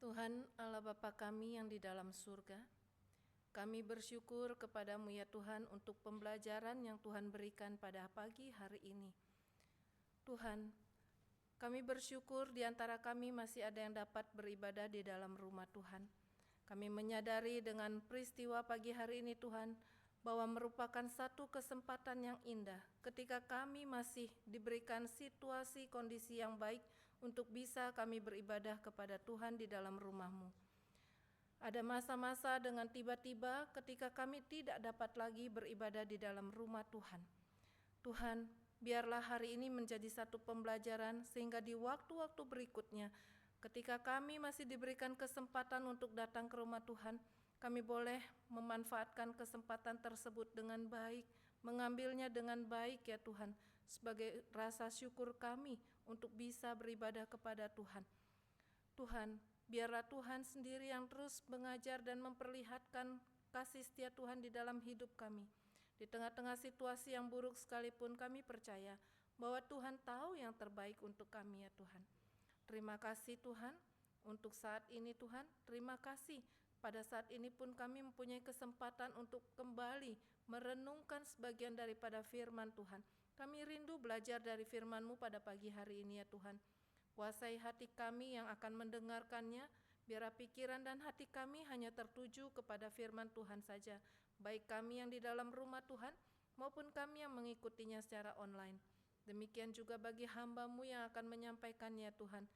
Tuhan Allah Bapa kami yang di dalam surga, kami bersyukur kepadamu ya Tuhan untuk pembelajaran yang Tuhan berikan pada pagi hari ini. Tuhan, kami bersyukur di antara kami masih ada yang dapat beribadah di dalam rumah Tuhan. Kami menyadari dengan peristiwa pagi hari ini Tuhan, bahwa merupakan satu kesempatan yang indah ketika kami masih diberikan situasi kondisi yang baik untuk bisa kami beribadah kepada Tuhan di dalam rumah-Mu. Ada masa-masa dengan tiba-tiba ketika kami tidak dapat lagi beribadah di dalam rumah Tuhan. Tuhan, biarlah hari ini menjadi satu pembelajaran sehingga di waktu-waktu berikutnya ketika kami masih diberikan kesempatan untuk datang ke rumah Tuhan, kami boleh memanfaatkan kesempatan tersebut dengan baik, mengambilnya dengan baik ya Tuhan, sebagai rasa syukur kami untuk bisa beribadah kepada Tuhan. Tuhan, biarlah Tuhan sendiri yang terus mengajar dan memperlihatkan kasih setia Tuhan di dalam hidup kami. Di tengah-tengah situasi yang buruk sekalipun kami percaya bahwa Tuhan tahu yang terbaik untuk kami ya Tuhan. Terima kasih Tuhan untuk saat ini Tuhan, terima kasih. Pada saat ini pun kami mempunyai kesempatan untuk kembali merenungkan sebagian daripada firman Tuhan. Kami rindu belajar dari firman-Mu pada pagi hari ini ya Tuhan. Kuasai hati kami yang akan mendengarkannya, biar pikiran dan hati kami hanya tertuju kepada firman Tuhan saja, baik kami yang di dalam rumah Tuhan maupun kami yang mengikutinya secara online. Demikian juga bagi hamba-Mu yang akan menyampaikannya Tuhan.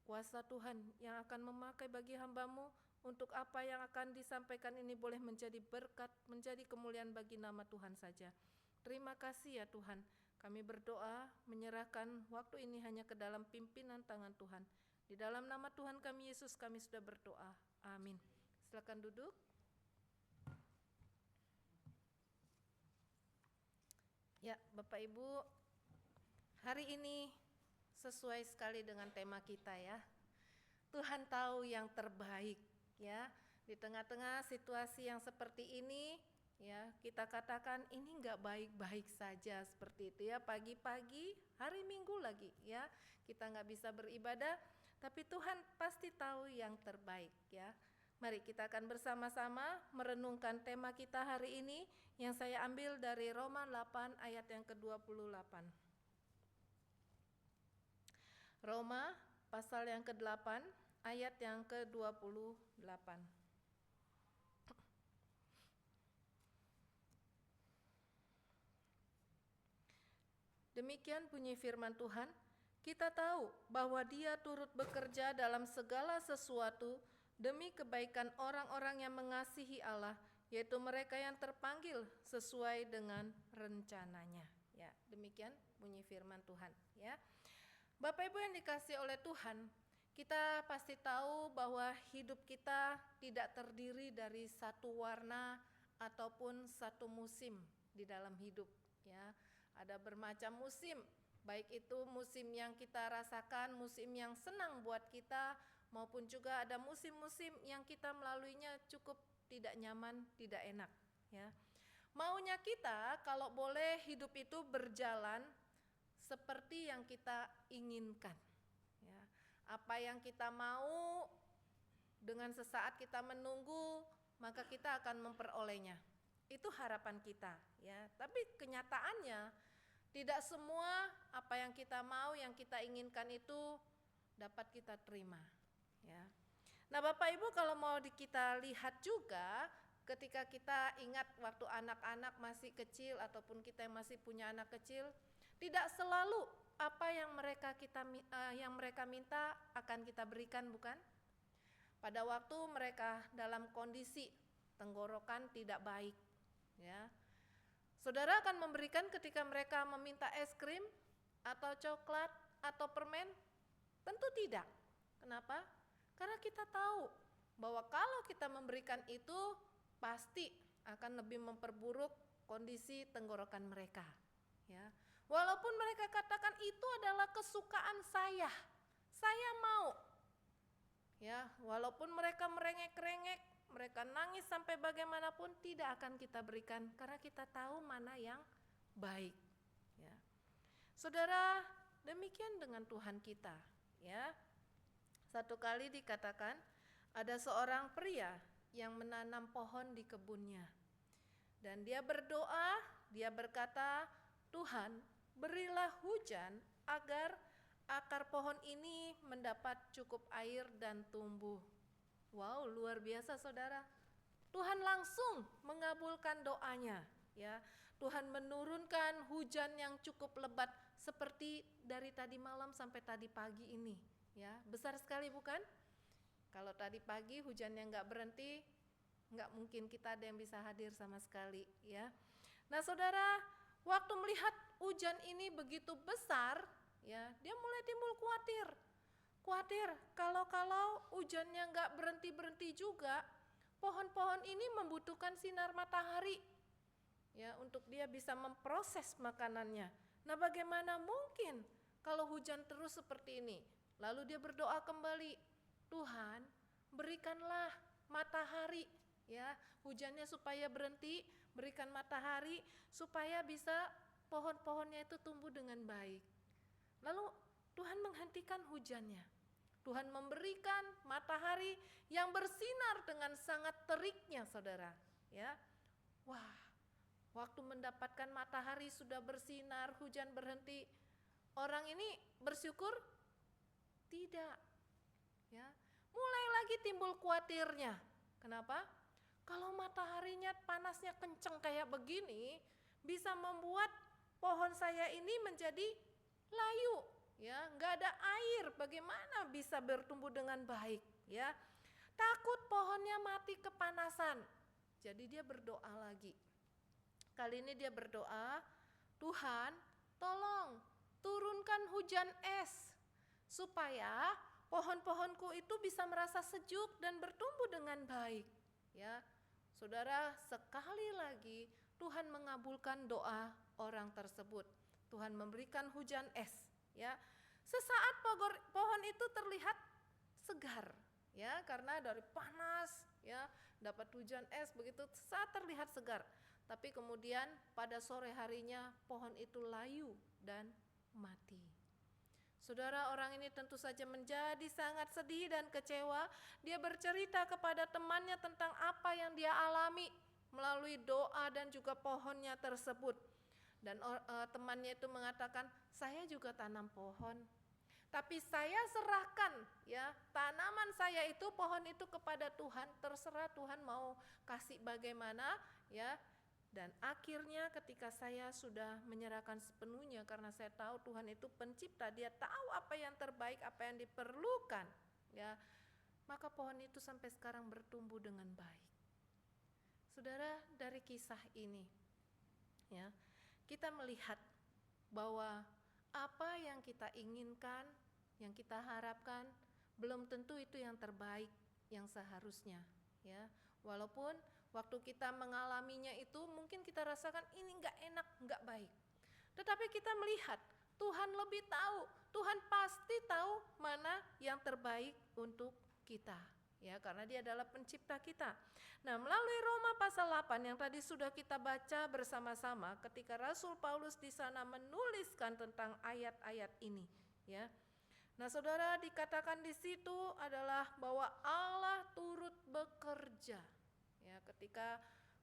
Kuasa Tuhan yang akan memakai bagi hamba-Mu untuk apa yang akan disampaikan ini boleh menjadi berkat, menjadi kemuliaan bagi nama Tuhan saja. Terima kasih ya Tuhan. Kami berdoa menyerahkan waktu ini hanya ke dalam pimpinan tangan Tuhan. Di dalam nama Tuhan kami Yesus kami sudah berdoa. Amin. Silakan duduk. Ya, Bapak Ibu, hari ini sesuai sekali dengan tema kita ya. Tuhan tahu yang terbaik. Ya, di tengah-tengah situasi yang seperti ini, ya kita katakan ini enggak baik-baik saja seperti itu ya. Pagi-pagi, hari Minggu lagi ya, kita enggak bisa beribadah, tapi Tuhan pasti tahu yang terbaik ya. Mari kita akan bersama-sama merenungkan tema kita hari ini yang saya ambil dari Roma 8 ayat yang ke-28. Roma pasal yang ke-8 ayat yang ke-28. Demikian bunyi firman Tuhan, kita tahu bahwa Dia turut bekerja dalam segala sesuatu demi kebaikan orang-orang yang mengasihi Allah, yaitu mereka yang terpanggil sesuai dengan rencananya. Ya, demikian bunyi firman Tuhan, ya. Bapak Ibu yang dikasihi oleh Tuhan, kita pasti tahu bahwa hidup kita tidak terdiri dari satu warna ataupun satu musim di dalam hidup ya. Ada bermacam musim, baik itu musim yang kita rasakan, musim yang senang buat kita, maupun juga ada musim-musim yang kita melaluinya cukup tidak nyaman, tidak enak ya. Maunya kita kalau boleh hidup itu berjalan seperti yang kita inginkan ya. Apa yang kita mau, dengan sesaat kita menunggu, maka kita akan memperolehnya. Itu harapan kita ya. Tapi kenyataannya tidak semua apa yang kita mau, yang kita inginkan itu dapat kita terima ya. Nah Bapak Ibu, kalau mau kita lihat juga ketika kita ingat waktu anak-anak masih kecil ataupun kita yang masih punya anak kecil, tidak selalu apa yang mereka minta akan kita berikan, bukan? Pada waktu mereka dalam kondisi tenggorokan tidak baik, ya. Saudara akan memberikan ketika mereka meminta es krim atau coklat atau permen? Tentu tidak. Kenapa? Karena kita tahu bahwa kalau kita memberikan itu pasti akan lebih memperburuk kondisi tenggorokan mereka, ya. Walaupun mereka katakan itu adalah kesukaan saya mau, ya. Walaupun mereka merengek-rengek, mereka nangis sampai bagaimanapun, tidak akan kita berikan karena kita tahu mana yang baik, ya. Saudara, demikian dengan Tuhan kita, ya. Satu kali dikatakan Ada seorang pria yang menanam pohon di kebunnya. Dan dia berdoa, dia berkata, "Tuhan, berilah hujan agar akar pohon ini mendapat cukup air dan tumbuh." Wow, luar biasa saudara. Tuhan langsung mengabulkan doanya, ya. Tuhan menurunkan hujan yang cukup lebat seperti dari tadi malam sampai tadi pagi ini, ya. Besar sekali bukan? Kalau tadi pagi hujannya nggak berhenti, nggak mungkin kita ada yang bisa hadir sama sekali, ya. Nah saudara, waktu melihat hujan ini begitu besar, ya, dia mulai timbul khawatir kalau hujannya nggak berhenti juga, pohon-pohon ini membutuhkan sinar matahari, ya, untuk dia bisa memproses makanannya. Nah bagaimana mungkin kalau hujan terus seperti ini? Lalu dia berdoa kembali, "Tuhan, berikanlah matahari, ya, hujannya supaya berhenti, berikan matahari supaya bisa pohon-pohonnya itu tumbuh dengan baik." Lalu Tuhan menghentikan hujannya. Tuhan memberikan matahari yang bersinar dengan sangat teriknya saudara, ya. Wah, waktu mendapatkan matahari sudah bersinar, hujan berhenti, orang ini bersyukur? Tidak, ya. Mulai lagi timbul khawatirnya. Kenapa? Kalau mataharinya panasnya kenceng kayak begini, bisa membuat pohon saya ini menjadi layu, ya, nggak ada air, bagaimana bisa bertumbuh dengan baik, ya. Takut pohonnya mati kepanasan. Jadi dia berdoa lagi. Kali ini dia berdoa, "Tuhan, tolong turunkan hujan es supaya pohon-pohonku itu bisa merasa sejuk dan bertumbuh dengan baik." Ya, saudara, sekali lagi Tuhan mengabulkan doa orang tersebut. Tuhan memberikan hujan es, ya. Sesaat pohon itu terlihat segar, ya, karena dari panas, ya, dapat hujan es begitu, sesaat terlihat segar. Tapi kemudian pada sore harinya pohon itu layu dan mati. Saudara, orang ini tentu saja menjadi sangat sedih dan kecewa. Dia bercerita kepada temannya tentang apa yang dia alami melalui doa dan juga pohonnya tersebut. Dan temannya itu mengatakan, "Saya juga tanam pohon, tapi saya serahkan, ya, tanaman saya itu, pohon itu kepada Tuhan. Terserah Tuhan mau kasih bagaimana, ya. Dan akhirnya ketika saya sudah menyerahkan sepenuhnya, karena saya tahu Tuhan itu pencipta, dia tahu apa yang terbaik, apa yang diperlukan, ya, maka pohon itu sampai sekarang bertumbuh dengan baik." Saudara, dari kisah ini, ya, kita melihat bahwa apa yang kita inginkan, yang kita harapkan, belum tentu itu yang terbaik, yang seharusnya, ya. Walaupun waktu kita mengalaminya itu mungkin kita rasakan ini enggak enak, enggak baik. Tetapi kita melihat Tuhan lebih tahu, Tuhan pasti tahu mana yang terbaik untuk kita, ya, karena Dia adalah pencipta kita. Nah, melalui Roma pasal 8 yang tadi sudah kita baca bersama-sama, ketika Rasul Paulus di sana menuliskan tentang ayat-ayat ini, ya. Nah, saudara, dikatakan di situ adalah bahwa Allah turut bekerja. Ya, ketika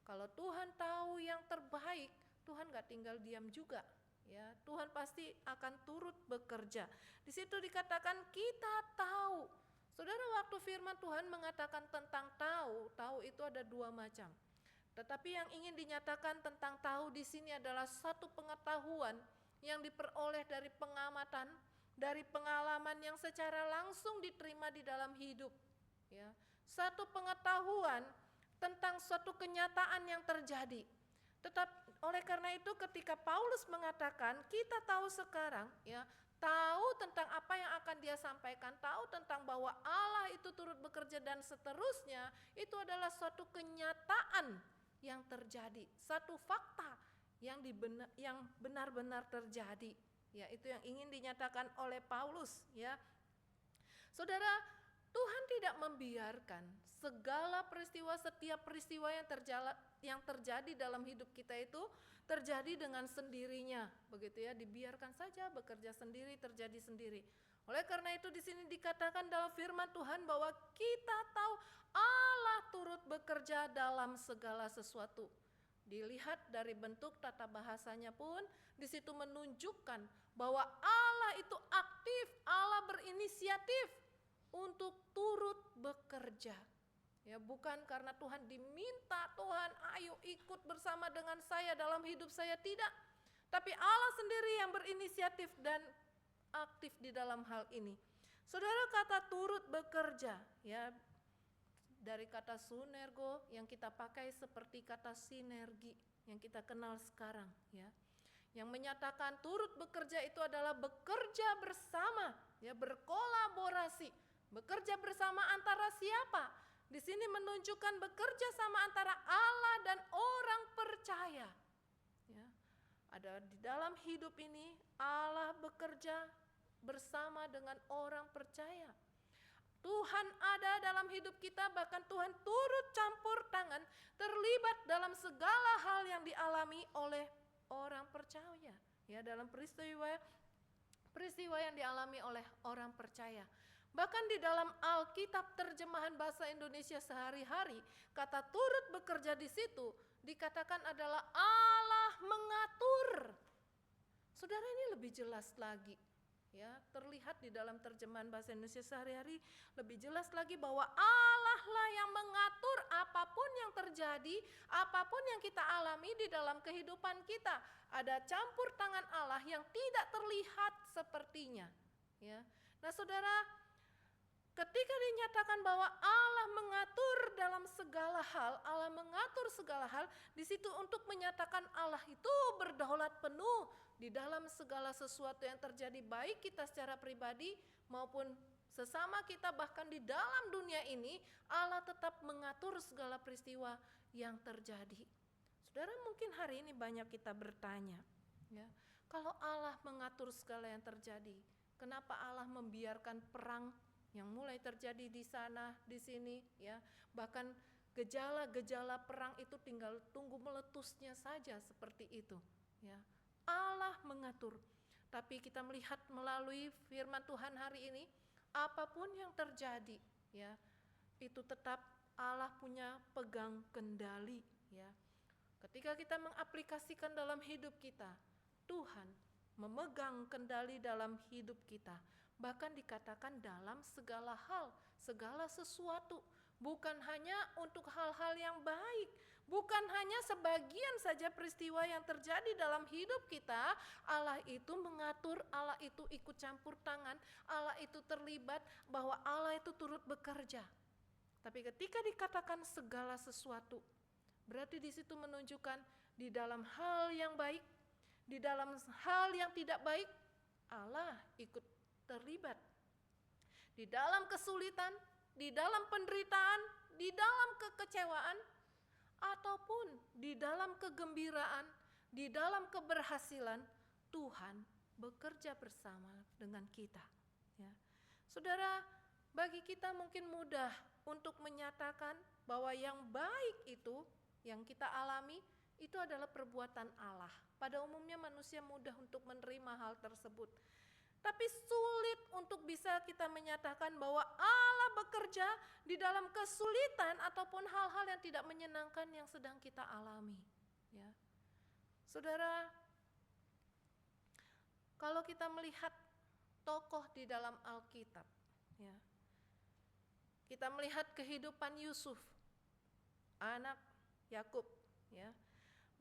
kalau Tuhan tahu yang terbaik, Tuhan gak tinggal diam juga, ya. Tuhan pasti akan turut bekerja. Di situ dikatakan kita tahu. Saudara, waktu firman Tuhan mengatakan tentang tahu itu ada dua macam. Tetapi yang ingin dinyatakan tentang tahu di sini adalah satu pengetahuan yang diperoleh dari pengamatan, dari pengalaman yang secara langsung diterima di dalam hidup, ya. Satu pengetahuan tentang suatu kenyataan yang terjadi. Oleh karena itu ketika Paulus mengatakan kita tahu sekarang, ya, tahu tentang apa yang akan dia sampaikan, tahu tentang bahwa Allah itu turut bekerja dan seterusnya, itu adalah suatu kenyataan yang terjadi, satu fakta yang benar-benar terjadi, ya, itu yang ingin dinyatakan oleh Paulus, ya. Saudara, Tuhan tidak membiarkan segala peristiwa, setiap peristiwa yang terjadi dalam hidup kita itu terjadi dengan sendirinya, begitu ya, dibiarkan saja bekerja sendiri, terjadi sendiri. Oleh karena itu di sini dikatakan dalam firman Tuhan bahwa kita tahu Allah turut bekerja dalam segala sesuatu. Dilihat dari bentuk tata bahasanya pun di situ menunjukkan bahwa Allah itu aktif, Allah berinisiatif untuk turut bekerja. Ya, bukan karena Tuhan diminta, Tuhan ayo ikut bersama dengan saya dalam hidup saya, tidak. Tapi Allah sendiri yang berinisiatif dan aktif di dalam hal ini. Saudara, kata turut bekerja ya dari kata sunergo yang kita pakai seperti kata sinergi yang kita kenal sekarang ya. Yang menyatakan turut bekerja itu adalah bekerja bersama, ya, berkolaborasi. Bekerja bersama antara siapa? Di sini menunjukkan bekerja sama antara Allah dan orang percaya. Ya. Ada di dalam hidup ini Allah bekerja bersama dengan orang percaya. Tuhan ada dalam hidup kita, bahkan Tuhan turut campur tangan, terlibat dalam segala hal yang dialami oleh orang percaya. Ya, dalam peristiwa yang dialami oleh orang percaya. Bahkan di dalam Alkitab terjemahan bahasa Indonesia sehari-hari, kata turut bekerja di situ dikatakan adalah Allah mengatur. Saudara, ini lebih jelas lagi. Ya, terlihat di dalam terjemahan bahasa Indonesia sehari-hari lebih jelas lagi bahwa Allah lah yang mengatur apapun yang terjadi, apapun yang kita alami di dalam kehidupan kita. Ada campur tangan Allah yang tidak terlihat sepertinya. Ya. Nah, saudara, ketika dinyatakan bahwa Allah mengatur dalam segala hal, Allah mengatur segala hal, di situ untuk menyatakan Allah itu berdaulat penuh di dalam segala sesuatu yang terjadi, baik kita secara pribadi maupun sesama kita, bahkan di dalam dunia ini Allah tetap mengatur segala peristiwa yang terjadi. Saudara, mungkin hari ini banyak kita bertanya, ya, kalau Allah mengatur segala yang terjadi, kenapa Allah membiarkan perang yang mulai terjadi di sana, di sini, ya, bahkan gejala-gejala perang itu tinggal tunggu meletusnya saja seperti itu, ya. Allah mengatur. Tapi kita melihat melalui firman Tuhan hari ini, apapun yang terjadi, ya, itu tetap Allah punya pegang kendali, ya. Ketika kita mengaplikasikan dalam hidup kita, Tuhan memegang kendali dalam hidup kita. Bahkan dikatakan dalam segala hal, segala sesuatu, bukan hanya untuk hal-hal yang baik, bukan hanya sebagian saja peristiwa yang terjadi dalam hidup kita. Allah itu mengatur, Allah itu ikut campur tangan, Allah itu terlibat, bahwa Allah itu turut bekerja. Tapi ketika dikatakan segala sesuatu, berarti di situ menunjukkan di dalam hal yang baik, di dalam hal yang tidak baik, Allah ikut terlibat. Di dalam kesulitan, di dalam penderitaan, di dalam kekecewaan, ataupun di dalam kegembiraan, di dalam keberhasilan, Tuhan bekerja bersama dengan kita. Ya. Saudara, bagi kita mungkin mudah untuk menyatakan bahwa yang baik itu, yang kita alami, itu adalah perbuatan Allah. Pada umumnya manusia mudah untuk menerima hal tersebut. Tapi sulit untuk bisa kita menyatakan bahwa Allah bekerja di dalam kesulitan ataupun hal-hal yang tidak menyenangkan yang sedang kita alami. Ya. Saudara, kalau kita melihat tokoh di dalam Alkitab, ya, kita melihat kehidupan Yusuf, anak Yakub, ya,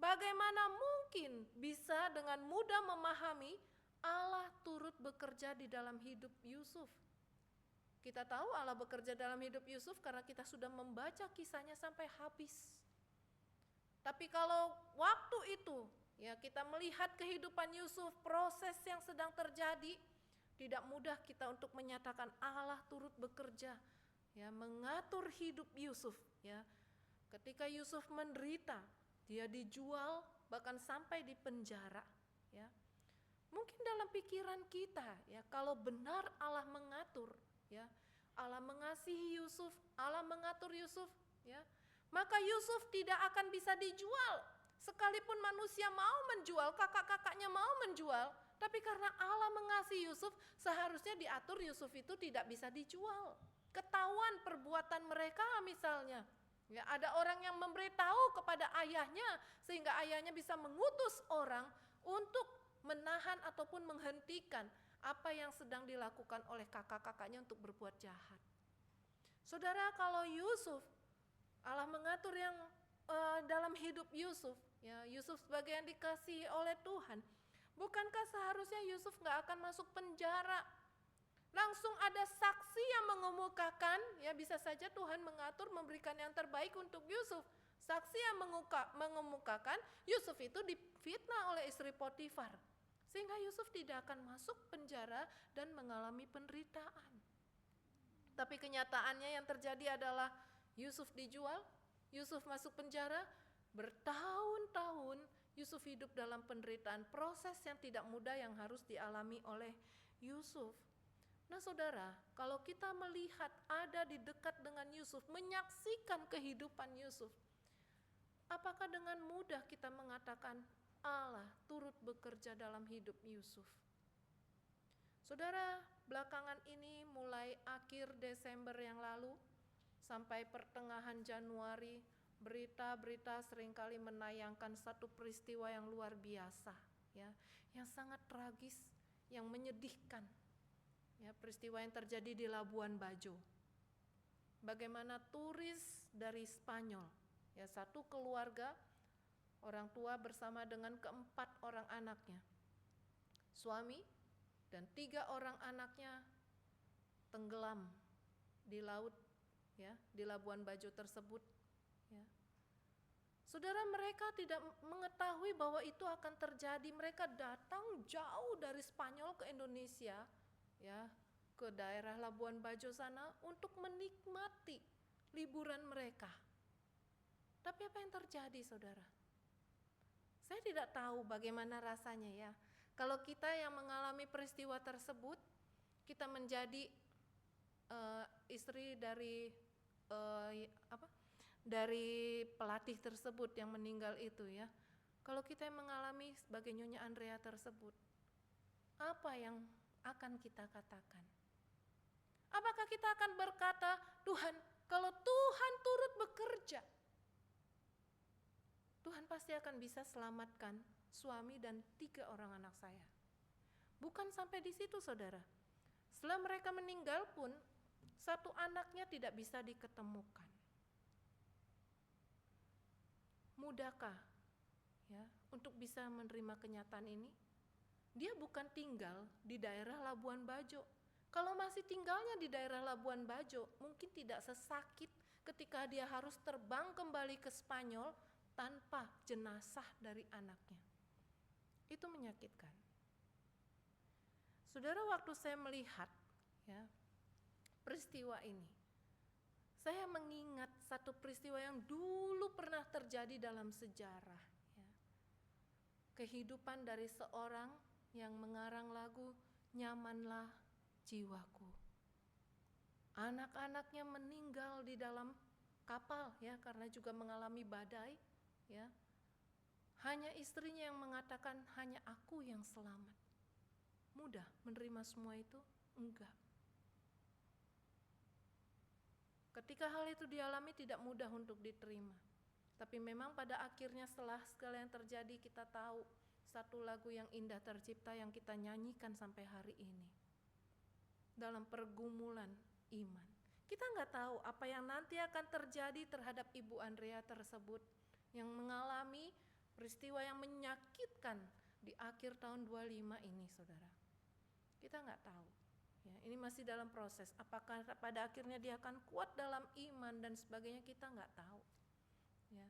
bagaimana mungkin bisa dengan mudah memahami Allah turut bekerja di dalam hidup Yusuf. Kita tahu Allah bekerja dalam hidup Yusuf karena kita sudah membaca kisahnya sampai habis. Tapi kalau waktu itu, ya, kita melihat kehidupan Yusuf, proses yang sedang terjadi, tidak mudah kita untuk menyatakan Allah turut bekerja, ya, mengatur hidup Yusuf, ya. Ketika Yusuf menderita, dia dijual bahkan sampai di penjara, ya. Mungkin dalam pikiran kita, ya, kalau benar Allah mengatur, ya, Allah mengasihi Yusuf, Allah mengatur Yusuf, ya, maka Yusuf tidak akan bisa dijual. Sekalipun manusia mau menjual, kakak-kakaknya mau menjual, Tapi karena Allah mengasihi Yusuf, seharusnya diatur Yusuf itu tidak bisa dijual. Ketahuan perbuatan mereka misalnya. Ya, ada orang yang memberitahu kepada ayahnya sehingga ayahnya bisa mengutus orang untuk menahan ataupun menghentikan apa yang sedang dilakukan oleh kakak-kakaknya untuk berbuat jahat. Saudara, kalau Yusuf, Allah mengatur yang dalam hidup Yusuf, ya Yusuf sebagai yang dikasihi oleh Tuhan, bukankah seharusnya Yusuf gak akan masuk penjara? Langsung ada saksi yang mengemukakan, ya bisa saja Tuhan mengatur memberikan yang terbaik untuk Yusuf. Saksi yang mengemukakan Yusuf itu difitnah oleh istri Potifar, sehingga Yusuf tidak akan masuk penjara dan mengalami penderitaan. Tapi kenyataannya yang terjadi adalah Yusuf dijual, Yusuf masuk penjara, bertahun-tahun Yusuf hidup dalam penderitaan, proses yang tidak mudah yang harus dialami oleh Yusuf. Nah saudara, kalau kita melihat ada di dekat dengan Yusuf, menyaksikan kehidupan Yusuf, apakah dengan mudah kita mengatakan Allah turut bekerja dalam hidup Yusuf? Saudara, belakangan ini mulai akhir Desember yang lalu sampai pertengahan Januari, berita-berita seringkali menayangkan satu peristiwa yang luar biasa, ya, yang sangat tragis, yang menyedihkan. Ya, peristiwa yang terjadi di Labuan Bajo. Bagaimana turis dari Spanyol, ya satu keluarga, orang tua bersama dengan keempat orang anaknya, suami dan 3 orang anaknya tenggelam di laut, ya di Labuan Bajo tersebut. Ya. Saudara, mereka tidak mengetahui bahwa itu akan terjadi. Mereka datang jauh dari Spanyol ke Indonesia, ya, ke daerah Labuan Bajo sana untuk menikmati liburan mereka. Tapi apa yang terjadi, saudara? Saya tidak tahu bagaimana rasanya ya. Kalau kita yang mengalami peristiwa tersebut, kita menjadi istri dari dari pelatih tersebut yang meninggal itu ya. Kalau kita yang mengalami sebagai Nyonya Andrea tersebut, apa yang akan kita katakan? Apakah kita akan berkata, Tuhan, kalau Tuhan turut bekerja, Tuhan pasti akan bisa selamatkan suami dan 3 orang anak saya. Bukan sampai di situ, saudara. Setelah mereka meninggal pun, 1 anaknya tidak bisa diketemukan. Mudahkah ya untuk bisa menerima kenyataan ini? Dia bukan tinggal di daerah Labuan Bajo. Kalau masih tinggalnya di daerah Labuan Bajo, mungkin tidak sesakit ketika dia harus terbang kembali ke Spanyol tanpa jenazah dari anaknya. Itu menyakitkan. Saudara, waktu saya melihat ya peristiwa ini, saya mengingat satu peristiwa yang dulu pernah terjadi dalam sejarah. Ya. Kehidupan dari seorang yang mengarang lagu Nyamanlah Jiwaku. Anak-anaknya meninggal di dalam kapal ya karena juga mengalami badai ya. Hanya istrinya yang mengatakan hanya aku yang selamat. Mudah menerima semua itu? Enggak. Ketika hal itu dialami tidak mudah untuk diterima. Tapi memang pada akhirnya setelah segala yang terjadi kita tahu satu lagu yang indah tercipta yang kita nyanyikan sampai hari ini. Dalam pergumulan iman. Kita nggak tahu apa yang nanti akan terjadi terhadap Ibu Andrea tersebut yang mengalami peristiwa yang menyakitkan di akhir tahun 25 ini, saudara. Kita nggak tahu. Ya, ini masih dalam proses. Apakah pada akhirnya dia akan kuat dalam iman dan sebagainya, kita nggak tahu. Ya.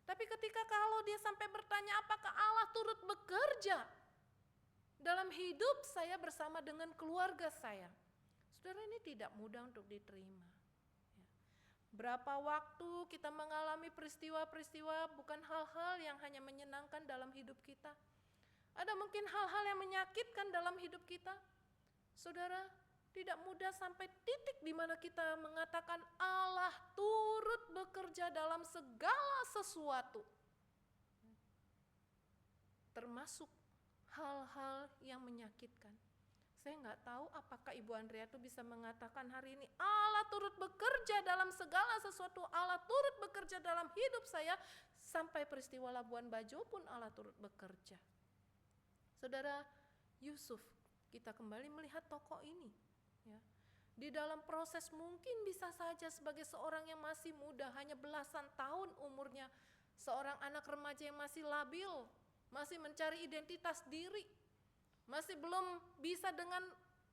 Tapi ketika kalau dia sampai bertanya apakah Allah turut bekerja dalam hidup saya bersama dengan keluarga saya, saudara, ini tidak mudah untuk diterima. Ya. Berapa waktu kita mengalami peristiwa-peristiwa bukan hal-hal yang hanya menyenangkan dalam hidup kita. Ada mungkin hal-hal yang menyakitkan dalam hidup kita. Saudara, tidak mudah sampai titik di mana kita mengatakan Allah turut bekerja dalam segala sesuatu. Termasuk hal-hal yang menyakitkan. Saya nggak tahu apakah Ibu Andrea itu bisa mengatakan hari ini, Allah turut bekerja dalam segala sesuatu, Allah turut bekerja dalam hidup saya, sampai peristiwa Labuan Bajo pun Allah turut bekerja. Saudara, Yusuf, kita kembali melihat tokoh ini. Ya. Di dalam proses mungkin bisa saja sebagai seorang yang masih muda, hanya belasan tahun umurnya, seorang anak remaja yang masih labil, masih mencari identitas diri, masih belum bisa dengan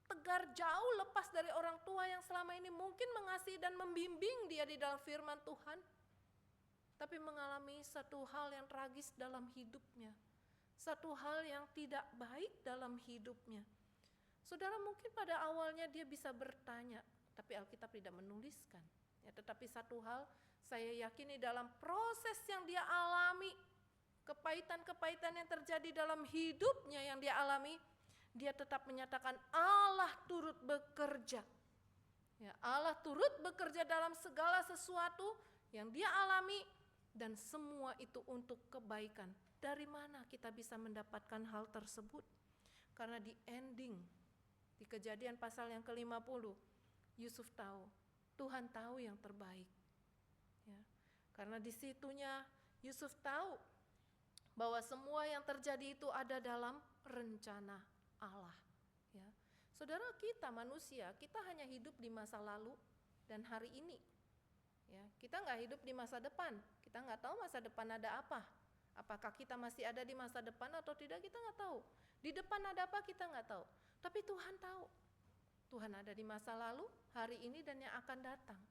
tegar jauh lepas dari orang tua yang selama ini mungkin mengasihi dan membimbing dia di dalam firman Tuhan, tapi mengalami satu hal yang tragis dalam hidupnya, satu hal yang tidak baik dalam hidupnya. Saudara, mungkin pada awalnya dia bisa bertanya, tapi Alkitab tidak menuliskan. Ya, tetapi satu hal saya yakini dalam proses yang dia alami, kepahitan-kepahitan yang terjadi dalam hidupnya yang dia alami, dia tetap menyatakan Allah turut bekerja. Ya, Allah turut bekerja dalam segala sesuatu yang dia alami, dan semua itu untuk kebaikan. Dari mana kita bisa mendapatkan hal tersebut? Karena di ending, di Kejadian pasal yang ke-50, Yusuf tahu, Tuhan tahu yang terbaik. Ya, karena di situnya Yusuf tahu bahwa semua yang terjadi itu ada dalam rencana Allah. Ya. Saudara, kita manusia, kita hanya hidup di masa lalu dan hari ini. Ya, kita nggak hidup di masa depan, kita nggak tahu masa depan ada apa. Apakah kita masih ada di masa depan atau tidak, kita nggak tahu. Di depan ada apa, kita nggak tahu. Tapi Tuhan tahu. Tuhan ada di masa lalu, hari ini, dan yang akan datang.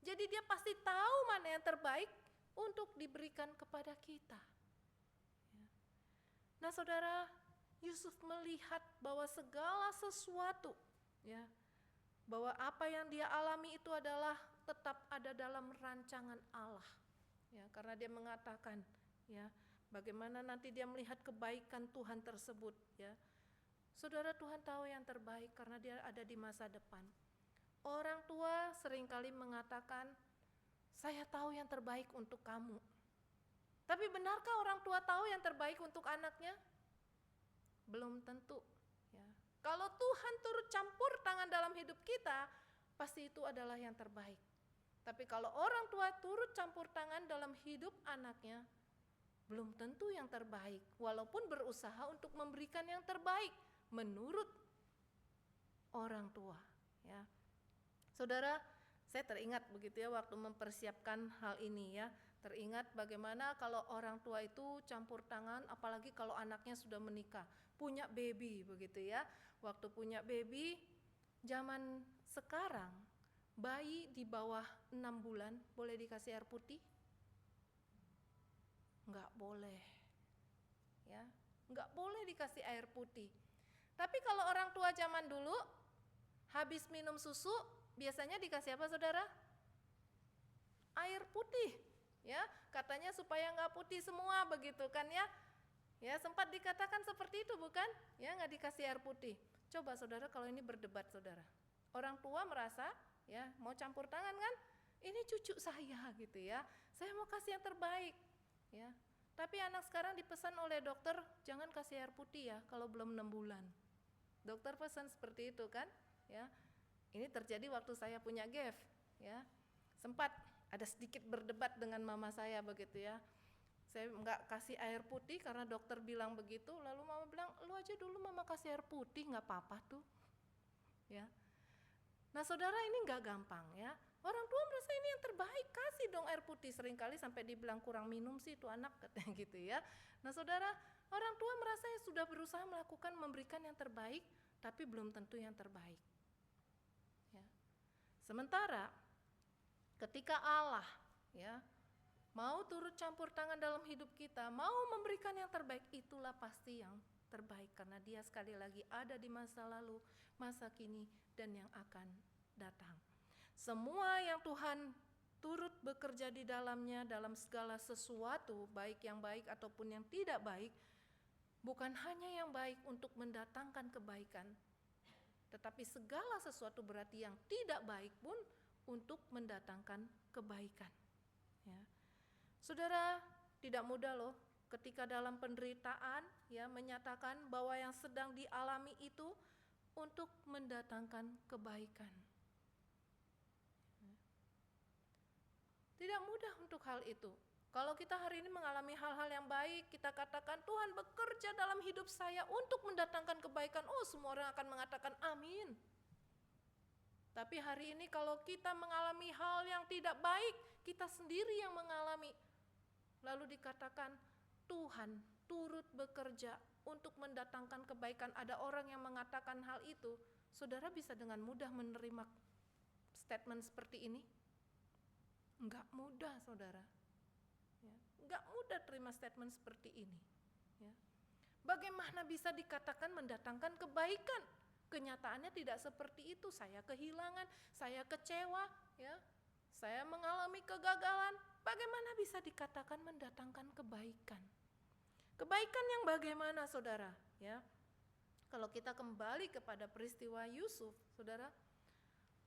Jadi dia pasti tahu mana yang terbaik untuk diberikan kepada kita. Ya. Nah saudara, Yusuf melihat bahwa segala sesuatu, ya, bahwa apa yang dia alami itu adalah tetap ada dalam rancangan Allah. Ya, karena dia mengatakan, ya, bagaimana nanti dia melihat kebaikan Tuhan tersebut, ya. Saudara, Tuhan tahu yang terbaik karena dia ada di masa depan. Orang tua seringkali mengatakan, saya tahu yang terbaik untuk kamu. Tapi benarkah orang tua tahu yang terbaik untuk anaknya? Belum tentu. Ya. Kalau Tuhan turut campur tangan dalam hidup kita, pasti itu adalah yang terbaik. Tapi kalau orang tua turut campur tangan dalam hidup anaknya, belum tentu yang terbaik, walaupun berusaha untuk memberikan yang terbaik menurut orang tua. Ya. Saudara, saya teringat begitu ya waktu mempersiapkan hal ini ya, teringat bagaimana kalau orang tua itu campur tangan, apalagi kalau anaknya sudah menikah, punya baby begitu ya. Waktu punya baby, zaman sekarang bayi di bawah 6 bulan boleh dikasih air putih? Enggak boleh. Ya, enggak boleh dikasih air putih. Tapi kalau orang tua zaman dulu habis minum susu, biasanya dikasih apa saudara? Air putih, ya, katanya supaya nggak putih semua begitu kan ya? Ya, sempat dikatakan seperti itu bukan? Ya, nggak dikasih air putih. Coba saudara kalau ini berdebat saudara. Orang tua merasa, ya, mau campur tangan kan? Ini cucu saya gitu ya. Saya mau kasih yang terbaik, ya. Tapi anak sekarang dipesan oleh dokter jangan kasih air putih ya kalau belum 6 bulan. Dokter pesan seperti itu kan? Ya. Ini terjadi waktu saya punya GEF, ya. Sempat ada sedikit berdebat dengan mama saya begitu ya. Saya nggak kasih air putih karena dokter bilang begitu, lalu mama bilang, lu aja dulu mama kasih air putih, nggak apa-apa tuh. Ya. Nah saudara, ini nggak gampang ya. Orang tua merasa ini yang terbaik, kasih dong air putih. Seringkali sampai dibilang kurang minum sih itu anak katanya gitu ya. Nah saudara, orang tua merasa sudah berusaha melakukan memberikan yang terbaik, tapi belum tentu yang terbaik. Ya. Sementara ketika Allah, ya, mau turut campur tangan dalam hidup kita, mau memberikan yang terbaik, itulah pasti yang terbaik karena dia sekali lagi ada di masa lalu, masa kini, dan yang akan datang. Semua yang Tuhan turut bekerja di dalamnya dalam segala sesuatu, baik yang baik ataupun yang tidak baik, bukan hanya yang baik untuk mendatangkan kebaikan, tetapi segala sesuatu berarti yang tidak baik pun untuk mendatangkan kebaikan. Ya. Saudara, tidak mudah loh ketika dalam penderitaan ya menyatakan bahwa yang sedang dialami itu untuk mendatangkan kebaikan. Tidak mudah untuk hal itu. Kalau kita hari ini mengalami hal-hal yang baik, kita katakan Tuhan bekerja dalam hidup saya untuk mendatangkan kebaikan. Oh, semua orang akan mengatakan amin. Tapi hari ini kalau kita mengalami hal yang tidak baik, kita sendiri yang mengalami. Lalu dikatakan Tuhan turut bekerja untuk mendatangkan kebaikan. Ada orang yang mengatakan hal itu. Saudara bisa dengan mudah menerima statement seperti ini? Enggak mudah, saudara. Ya, enggak mudah terima statement seperti ini. Ya. Bagaimana bisa dikatakan mendatangkan kebaikan? Kenyataannya tidak seperti itu. Saya kehilangan, saya kecewa, ya. Saya mengalami kegagalan. Bagaimana bisa dikatakan mendatangkan kebaikan? Kebaikan yang bagaimana, saudara? Ya. Kalau kita kembali kepada peristiwa Yusuf, saudara,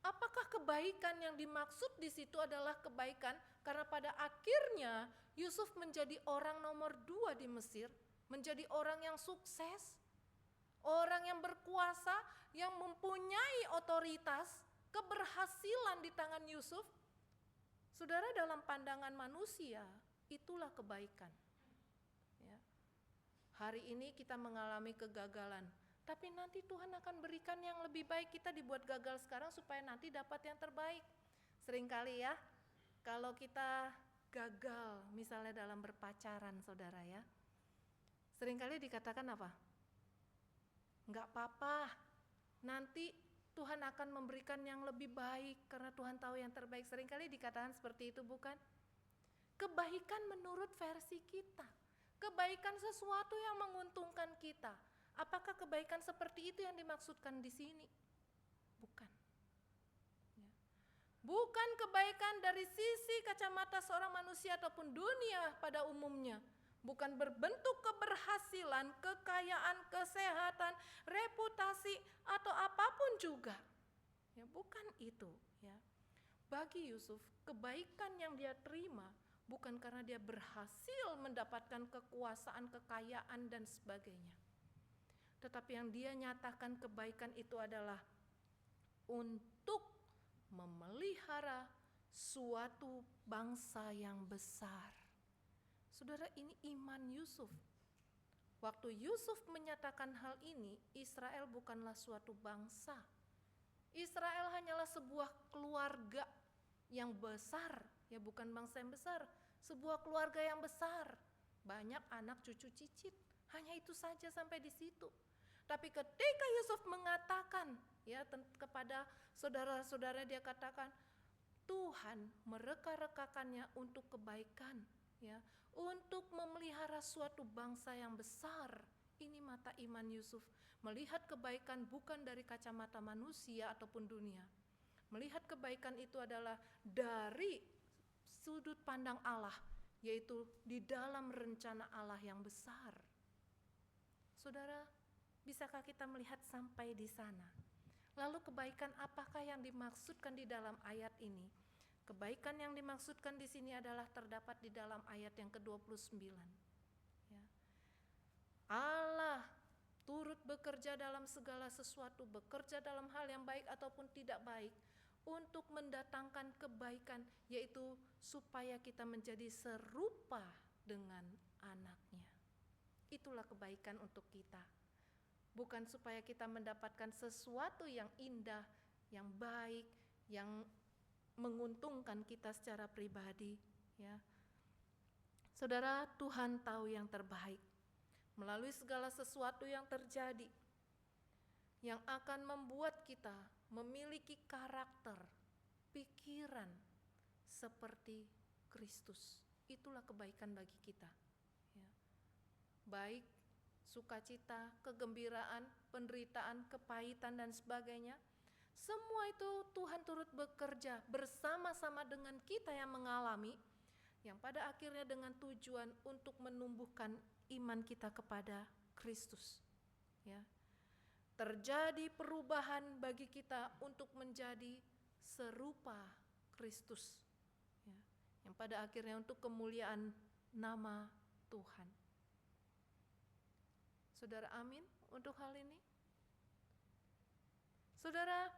apakah kebaikan yang dimaksud di situ adalah kebaikan karena pada akhirnya Yusuf menjadi orang nomor 2 di Mesir, menjadi orang yang sukses, orang yang berkuasa, yang mempunyai otoritas, keberhasilan di tangan Yusuf? Saudara, dalam pandangan manusia itulah kebaikan. Ya. Hari ini kita mengalami kegagalan, tapi nanti Tuhan akan berikan yang lebih baik. Kita dibuat gagal sekarang supaya nanti dapat yang terbaik. Seringkali ya, kalau kita gagal misalnya dalam berpacaran, saudara ya, seringkali dikatakan apa? Enggak apa-apa, nanti Tuhan akan memberikan yang lebih baik karena Tuhan tahu yang terbaik. Seringkali dikatakan seperti itu, bukan? Kebaikan menurut versi kita, kebaikan sesuatu yang menguntungkan kita. Apakah kebaikan seperti itu yang dimaksudkan di sini? Bukan. Ya. Bukan kebaikan dari sisi kacamata seorang manusia ataupun dunia pada umumnya. Bukan berbentuk keberhasilan, kekayaan, kesehatan, reputasi, atau apapun juga. Ya, bukan itu. Ya. Bagi Yusuf, kebaikan yang dia terima bukan karena dia berhasil mendapatkan kekuasaan, kekayaan, dan sebagainya. Tetapi yang dia nyatakan kebaikan itu adalah untuk memelihara suatu bangsa yang besar. Saudara, ini iman Yusuf. Waktu Yusuf menyatakan hal ini, Israel bukanlah suatu bangsa. Israel hanyalah sebuah keluarga yang besar, ya bukan bangsa yang besar, sebuah keluarga yang besar. Banyak anak, cucu, cicit, hanya itu saja sampai di situ. Tapi ketika Yusuf mengatakan ya kepada saudara-saudara, dia katakan Tuhan mereka-rekakannya untuk kebaikan, ya, untuk memelihara suatu bangsa yang besar. Ini mata iman Yusuf, melihat kebaikan bukan dari kacamata manusia ataupun dunia. Melihat kebaikan itu adalah dari sudut pandang Allah, yaitu di dalam rencana Allah yang besar. Saudara, bisakah kita melihat sampai di sana? Lalu kebaikan apakah yang dimaksudkan di dalam ayat ini? Kebaikan yang dimaksudkan di sini adalah terdapat di dalam ayat yang ke-29. Ya. Allah turut bekerja dalam segala sesuatu, bekerja dalam hal yang baik ataupun tidak baik, untuk mendatangkan kebaikan, yaitu supaya kita menjadi serupa dengan anaknya. Itulah kebaikan untuk kita. Bukan supaya kita mendapatkan sesuatu yang indah, yang baik, yang menguntungkan kita secara pribadi, ya. Saudara, Tuhan tahu yang terbaik melalui segala sesuatu yang terjadi, yang akan membuat kita memiliki karakter, pikiran seperti Kristus. Itulah kebaikan bagi kita, ya. Baik sukacita, kegembiraan, penderitaan, kepahitan, dan sebagainya. Semua itu Tuhan turut bekerja bersama-sama dengan kita yang mengalami, yang pada akhirnya dengan tujuan untuk menumbuhkan iman kita kepada Kristus. Ya. Terjadi perubahan bagi kita untuk menjadi serupa Kristus. Ya. Yang pada akhirnya untuk kemuliaan nama Tuhan. Saudara amin untuk hal ini? Saudara,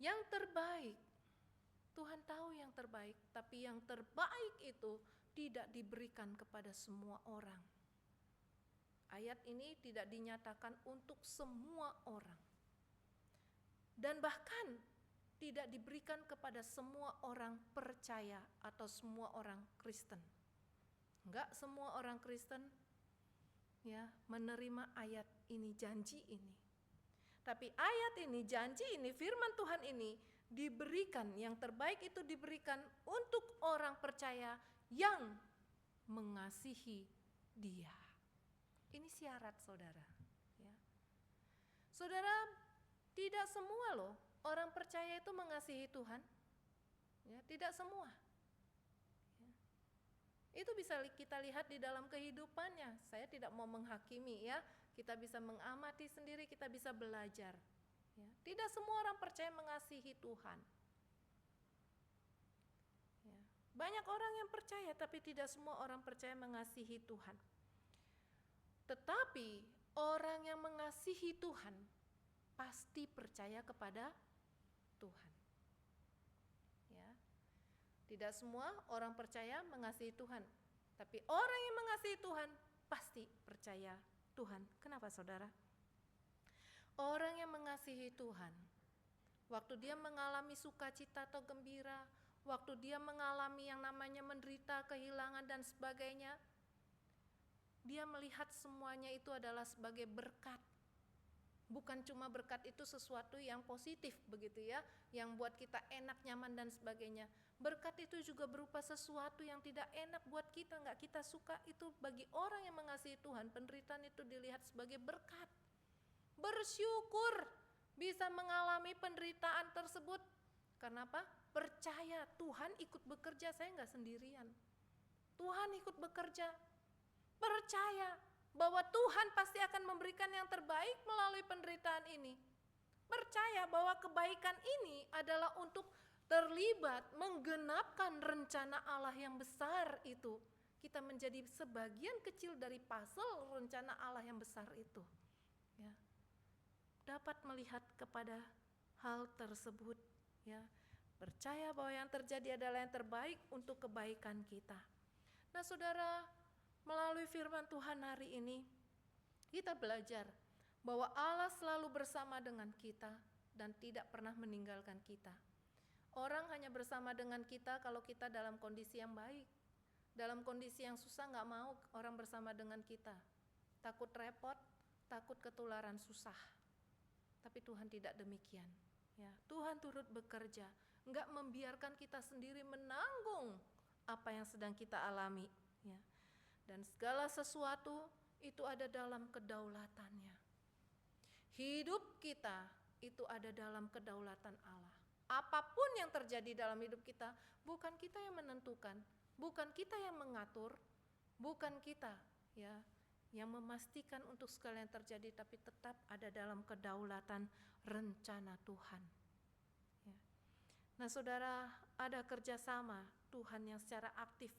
yang terbaik, Tuhan tahu yang terbaik, tapi yang terbaik itu tidak diberikan kepada semua orang. Ayat ini tidak dinyatakan untuk semua orang. Dan bahkan tidak diberikan kepada semua orang percaya atau semua orang Kristen. Enggak semua orang Kristen ya menerima ayat ini, janji ini. Tapi ayat ini, janji ini, firman Tuhan ini diberikan, yang terbaik itu diberikan untuk orang percaya yang mengasihi Dia. Ini syarat saudara. Ya. Saudara, tidak semua loh orang percaya itu mengasihi Tuhan. Ya, tidak semua. Ya. Itu bisa kita lihat di dalam kehidupannya. Saya tidak mau menghakimi ya. Kita bisa mengamati sendiri, kita bisa belajar. Ya. Tidak semua orang percaya mengasihi Tuhan. Ya. Banyak orang yang percaya, tapi tidak semua orang percaya mengasihi Tuhan. Tetapi orang yang mengasihi Tuhan pasti percaya kepada Tuhan. Ya. Tidak semua orang percaya mengasihi Tuhan, tapi orang yang mengasihi Tuhan pasti percaya Tuhan. Kenapa saudara? Orang yang mengasihi Tuhan, waktu dia mengalami sukacita atau gembira, waktu dia mengalami yang namanya menderita, kehilangan dan sebagainya, dia melihat semuanya itu adalah sebagai berkat. Bukan cuma berkat itu sesuatu yang positif begitu ya, yang buat kita enak, nyaman dan sebagainya. Berkat itu juga berupa sesuatu yang tidak enak buat kita, gak kita suka. Itu bagi orang yang mengasihi Tuhan, penderitaan itu dilihat sebagai berkat. Bersyukur bisa mengalami penderitaan tersebut. Kenapa? Percaya Tuhan ikut bekerja, saya gak sendirian. Tuhan ikut bekerja. Percaya bahwa Tuhan pasti akan memberikan yang terbaik melalui penderitaan ini. Percaya bahwa kebaikan ini adalah untuk terlibat menggenapkan rencana Allah yang besar itu. Kita menjadi sebagian kecil dari puzzle rencana Allah yang besar itu. Ya. Dapat melihat kepada hal tersebut. Ya. Percaya bahwa yang terjadi adalah yang terbaik untuk kebaikan kita. Nah saudara, melalui firman Tuhan hari ini, kita belajar bahwa Allah selalu bersama dengan kita dan tidak pernah meninggalkan kita. Orang hanya bersama dengan kita kalau kita dalam kondisi yang baik. Dalam kondisi yang susah gak mau orang bersama dengan kita. Takut repot, takut ketularan susah. Tapi Tuhan tidak demikian. Ya, Tuhan turut bekerja, gak membiarkan kita sendiri menanggung apa yang sedang kita alami. Ya. Dan segala sesuatu itu ada dalam kedaulatannya. Hidup kita itu ada dalam kedaulatan Allah. Apapun yang terjadi dalam hidup kita, bukan kita yang menentukan, bukan kita yang mengatur, bukan kita ya yang memastikan untuk segala yang terjadi, tapi tetap ada dalam kedaulatan rencana Tuhan. Ya. Nah saudara, ada kerjasama Tuhan yang secara aktif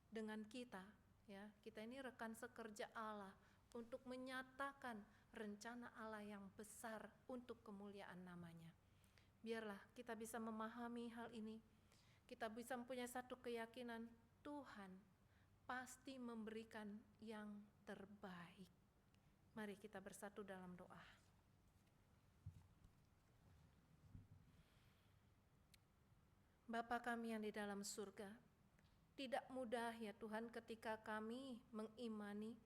dengan kita. Ya, kita ini rekan sekerja Allah untuk menyatakan rencana Allah yang besar untuk kemuliaan namanya. Biarlah kita bisa memahami hal ini. Kita bisa mempunyai satu keyakinan, Tuhan pasti memberikan yang terbaik. Mari kita bersatu dalam doa. Bapa kami yang di dalam surga, tidak mudah ya Tuhan ketika kami mengimani.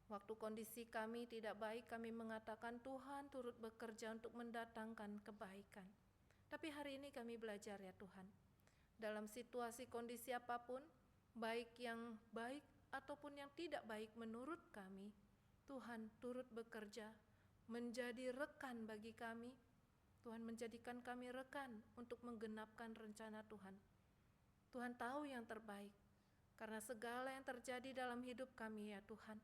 Waktu kondisi kami tidak baik, kami mengatakan Tuhan turut bekerja untuk mendatangkan kebaikan. Tapi hari ini kami belajar ya Tuhan, dalam situasi kondisi apapun, baik yang baik ataupun yang tidak baik menurut kami, Tuhan turut bekerja menjadi rekan bagi kami. Tuhan menjadikan kami rekan untuk menggenapkan rencana Tuhan. Tuhan tahu yang terbaik, karena segala yang terjadi dalam hidup kami ya Tuhan,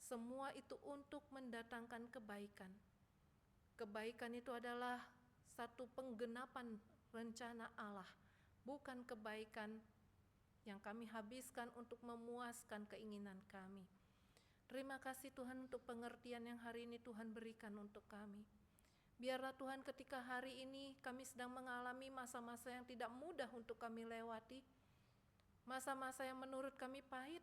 semua itu untuk mendatangkan kebaikan. Kebaikan itu adalah satu penggenapan rencana Allah, bukan kebaikan yang kami habiskan untuk memuaskan keinginan kami. Terima kasih Tuhan untuk pengertian yang hari ini Tuhan berikan untuk kami. Biarlah Tuhan ketika hari ini kami sedang mengalami masa-masa yang tidak mudah untuk kami lewati, masa-masa yang menurut kami pahit,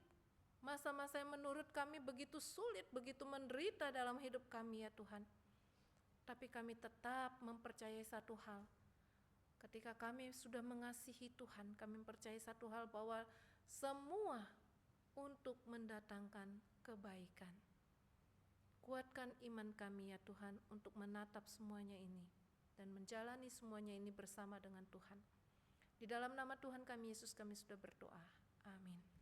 masa-masa yang menurut kami begitu sulit, begitu menderita dalam hidup kami ya Tuhan. Tapi kami tetap mempercayai satu hal. Ketika kami sudah mengasihi Tuhan, kami mempercayai satu hal bahwa semua untuk mendatangkan kebaikan. Kuatkan iman kami ya Tuhan untuk menatap semuanya ini dan menjalani semuanya ini bersama dengan Tuhan. Di dalam nama Tuhan kami Yesus kami sudah berdoa. Amin.